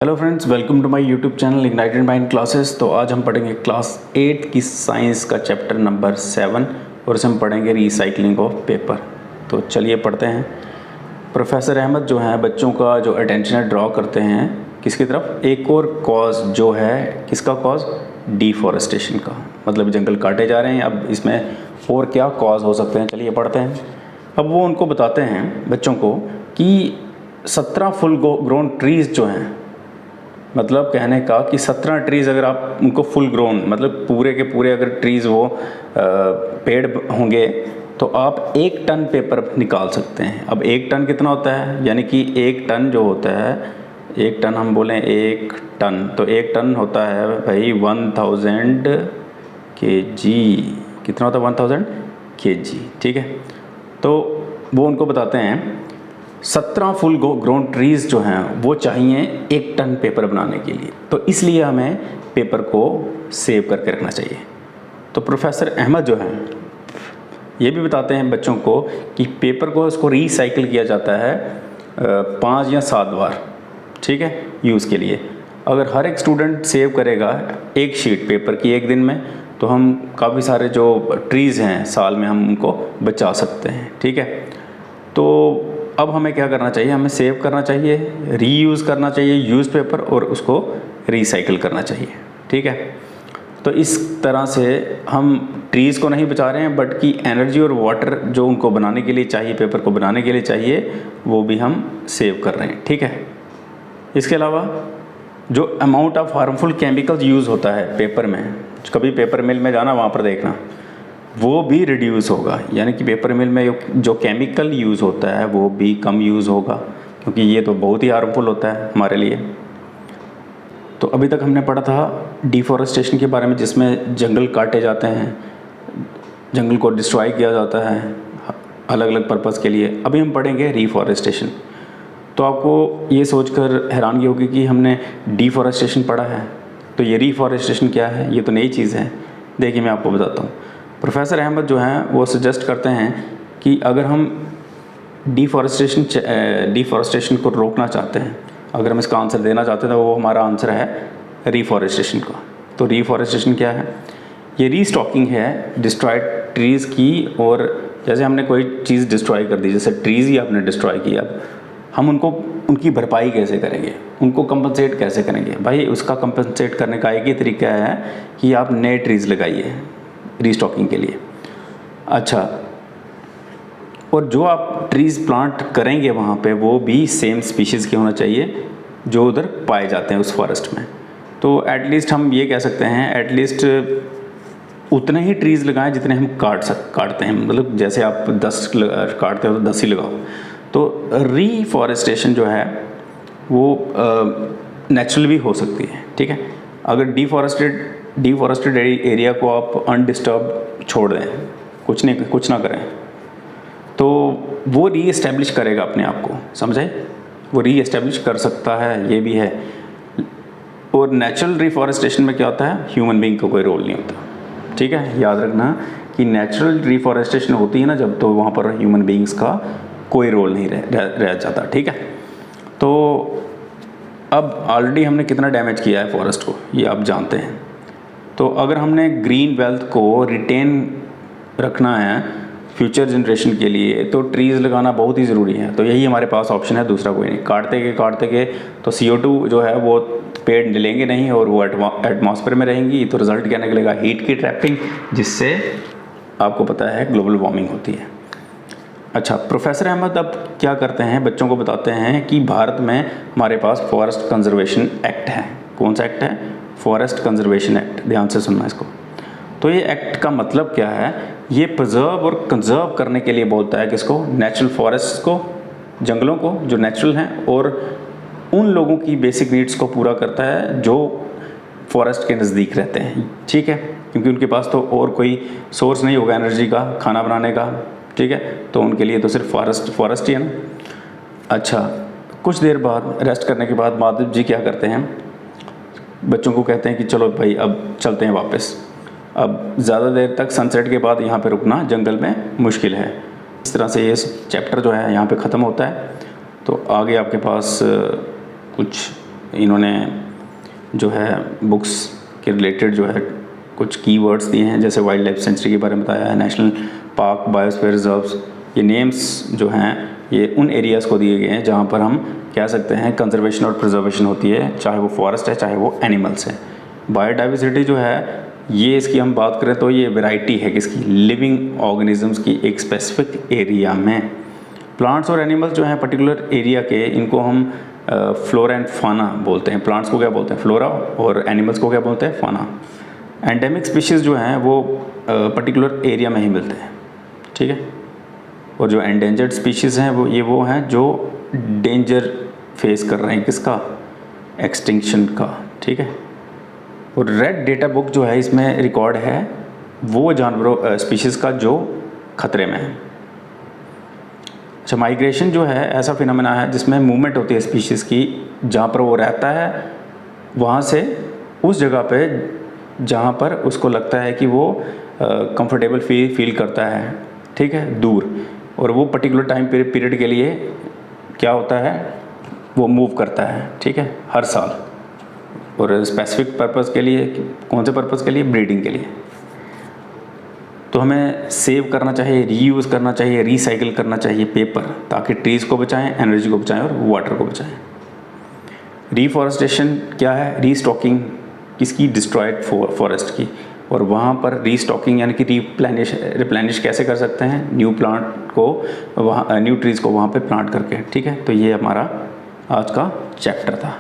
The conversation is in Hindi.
Hello friends, welcome to my YouTube channel ignited mind classes. तो आज हम पढ़ेंगे क्लास 8 की साइंस का चैप्टर नंबर 7 और इसे हम पढ़ेंगे रिसाइकलिंग ऑफ पेपर। तो चलिए पढ़ते हैं। प्रोफेसर अहमद जो हैं बच्चों का जो अटेंशन ड्रॉ करते हैं किसकी तरफ, एक और कॉज जो है, किसका कॉज, डिफॉरेस्टेशन का। मतलब जंगल काटे जा रहे हैं, अब इसमें और क्या कॉज हो सकते हैं, चलिए पढ़ते हैं। अब वो उनको बताते हैं बच्चों को कि 17 फुल ग्रोन ट्रीज़ जो हैं, मतलब कहने का कि 17 ट्रीज़ अगर आप उनको फुल ग्रोन मतलब पूरे के पूरे अगर ट्रीज़ वो पेड़ होंगे तो आप 1 टन पेपर निकाल सकते हैं। अब 1 टन कितना होता है, यानी कि 1 टन जो होता है, 1 टन हम बोलें 1 टन, तो 1 टन होता है भाई 1000 kg। कितना होता है 1000 kg, ठीक है। तो वो उनको बताते हैं 17 फुल ग्रोन ट्रीज़ जो हैं वो चाहिए 1 टन पेपर बनाने के लिए, तो इसलिए हमें पेपर को सेव करके रखना चाहिए। तो प्रोफेसर अहमद जो हैं ये भी बताते हैं बच्चों को कि पेपर को इसको रिसाइकिल किया जाता है 5 या 7 बार, ठीक है, यूज़ के लिए। अगर हर एक स्टूडेंट सेव करेगा एक शीट पेपर की एक दिन में, तो हम काफ़ी सारे जो ट्रीज़ हैं साल में हम उनको बचा सकते हैं, ठीक है। तो अब हमें क्या करना चाहिए, हमें सेव करना चाहिए, रीयूज़ करना चाहिए यूज़ पेपर और उसको रिसाइकिल करना चाहिए, ठीक है। तो इस तरह से हम ट्रीज़ को नहीं बचा रहे हैं, बट कि एनर्जी और वाटर जो उनको बनाने के लिए चाहिए, पेपर को बनाने के लिए चाहिए, वो भी हम सेव कर रहे हैं, ठीक है। इसके अलावा जो amount of harmful chemicals use होता है पेपर में, कभी पेपर मिल में जाना, वहाँ पर देखना, वो भी रिड्यूस होगा। यानी कि पेपर मिल में जो केमिकल यूज़ होता है वो भी कम यूज़ होगा, क्योंकि ये तो बहुत ही हार्मफुल होता है हमारे लिए। तो अभी तक हमने पढ़ा था डिफॉरेस्टेशन के बारे में, जिसमें जंगल काटे जाते हैं, जंगल को डिस्ट्रॉय किया जाता है अलग अलग पर्पज़ के लिए। अभी हम पढ़ेंगे रिफॉरेस्टेशन। तो आपको ये सोचकर हैरानगी होगी कि हमने डिफॉरेस्टेशन पढ़ा है, तो ये रिफॉरेस्टेशन क्या है, ये तो नई चीज़ है। देखिए मैं आपको बताता हूँ। प्रोफेसर अहमद जो हैं वो सजेस्ट करते हैं कि अगर हम डिफॉरेस्टेशन को रोकना चाहते हैं, अगर हम इसका आंसर देना चाहते हैं, तो वो हमारा आंसर है रिफॉरेस्टेशन का। तो रिफॉरेस्टेशन क्या है, ये रीस्टॉकिंग है डिस्ट्रॉयड ट्रीज़ की। और जैसे हमने कोई चीज़ डिस्ट्रॉय कर दी, जैसे ट्रीज़ ही आपने डिस्ट्रॉय किया, हम उनकी भरपाई कैसे करेंगे, उनको कंपनसेट कैसे करेंगे। भाई उसका कंपनसेट करने का एक ही तरीका है कि आप नए ट्रीज़ लगाइए रीस्टॉकिंग के लिए। अच्छा, और जो आप ट्रीज़ प्लांट करेंगे वहाँ पे वो भी सेम स्पीशीज़ के होना चाहिए जो उधर पाए जाते हैं उस फॉरेस्ट में। तो एटलीस्ट हम ये कह सकते हैं, एटलीस्ट उतने ही ट्रीज़ लगाएं जितने हम काटते हैं। मतलब जैसे आप 10 काटते हो तो 10 ही लगाओ। तो रीफॉरेस्टेशन जो है वो नेचुरल भी हो सकती है, ठीक है। अगर डिफॉरेस्टेड एरिया को आप अनडिस्टर्ब छोड़ दें, कुछ ना करें, तो वो रीएस्टेब्लिश करेगा अपने आप को, समझे, वो रीएस्टेब्लिश कर सकता है, ये भी है। और नेचुरल रिफॉरेस्टेशन में क्या होता है, ह्यूमन बीइंग का कोई रोल नहीं होता, ठीक है। याद रखना कि नेचुरल रिफॉरेस्टेशन होती है ना जब, तो वहाँ पर ह्यूमन बीइंग्स का कोई रोल नहीं रह जाता, ठीक है। तो अब ऑलरेडी हमने कितना डैमेज किया है फॉरेस्ट को, ये आप जानते हैं। तो अगर हमने ग्रीन वेल्थ को रिटेन रखना है फ्यूचर जनरेशन के लिए, तो ट्रीज़ लगाना बहुत ही ज़रूरी है। तो यही हमारे पास ऑप्शन है, दूसरा कोई नहीं। काटते के तो CO2 जो है वो पेड़ लेंगे नहीं और वो एटमॉस्फेयर में रहेंगी, तो रिज़ल्ट क्या निकलेगा, हीट की ट्रैपिंग, जिससे आपको पता है ग्लोबल वार्मिंग होती है। अच्छा, प्रोफेसर अहमद अब क्या करते हैं, बच्चों को बताते हैं कि भारत में हमारे पास फॉरेस्ट कंजर्वेशन एक्ट है। कौन सा एक्ट है, फॉरेस्ट कंजर्वेशन एक्ट, ध्यान से सुनना इसको। तो ये एक्ट का मतलब क्या है, ये प्रिजर्व और कंजर्व करने के लिए बोलता है किसको, नेचुरल फॉरेस्ट को, जंगलों को जो नेचुरल हैं, और उन लोगों की बेसिक नीड्स को पूरा करता है जो फॉरेस्ट के नज़दीक रहते हैं, ठीक है, क्योंकि उनके पास तो और कोई सोर्स नहीं होगा एनर्जी का, खाना बनाने का, ठीक है। तो उनके लिए तो सिर्फ फॉरेस्ट ही है ना। अच्छा, कुछ देर बाद रेस्ट करने के बाद माधव जी क्या करते हैं, बच्चों को कहते हैं कि चलो भाई अब चलते हैं वापस। अब ज़्यादा देर तक सनसेट के बाद यहाँ पे रुकना जंगल में मुश्किल है। इस तरह से ये चैप्टर जो है यहाँ पे ख़त्म होता है। तो आगे आपके पास कुछ इन्होंने जो है बुक्स के रिलेटेड जो है कुछ कीवर्ड्स दिए हैं, जैसे वाइल्ड लाइफ सेंचुरी के बारे में बताया है, नेशनल पार्क, बायोस्फीयर रिजर्व्स। ये नेम्स जो हैं ये उन एरियाज़ को दिए गए हैं जहाँ पर हम कह सकते हैं कंजर्वेशन और प्रिजर्वेशन होती है, चाहे वो फॉरेस्ट है चाहे वो एनिमल्स है। बायोडाइवर्सिटी जो है ये इसकी हम बात करें तो ये वैरायटी है किसकी, लिविंग ऑर्गेनिजम्स की एक स्पेसिफिक एरिया में। प्लांट्स और एनिमल्स जो हैं पर्टिकुलर एरिया के, इनको हम फ्लोरा एंड फाना बोलते हैं। प्लांट्स को क्या बोलते हैं, फ्लोरा, और एनिमल्स को क्या बोलते हैं, फाना। एंडेमिक स्पीशीज़ जो हैं वो पर्टिकुलर एरिया में ही मिलते हैं, ठीक है। और जो एंडेंजर्ड स्पीशीज़ हैं वो हैं जो डेंजर फेस कर रहे हैं, किसका, एक्सटिंक्शन का, ठीक है। और रेड डेटा बुक जो है इसमें रिकॉर्ड है वो जानवरों स्पीशीज़ का जो खतरे में है। अच्छा, माइग्रेशन जो है ऐसा फिनोमेना है जिसमें मूवमेंट होती है स्पीशीज़ की, जहाँ पर वो रहता है वहाँ से उस जगह पे जहाँ पर उसको लगता है कि वो कंफर्टेबल फील करता है, ठीक है, दूर। और वो पर्टिकुलर टाइम पीरियड के लिए क्या होता है, वो मूव करता है, ठीक है, हर साल। और स्पेसिफिक पर्पस के लिए, कौन से पर्पस के लिए, ब्रीडिंग के लिए। तो हमें सेव करना चाहिए, रीयूज़ करना चाहिए, रिसाइकिल करना चाहिए पेपर, ताकि ट्रीज़ को बचाएं, एनर्जी को बचाएं और वाटर को बचाएं। रीफॉरेस्टेशन क्या है, रीस्टॉकिंग किसकी, डिस्ट्रॉयड फॉरेस्ट की। और वहाँ पर रीस्टॉकिंग यानी कि रिप्लेनिश कैसे कर सकते हैं, न्यू प्लांट को वहाँ, न्यू ट्रीज़ को वहाँ पे प्लांट करके, ठीक है। तो ये हमारा आज का चैप्टर था।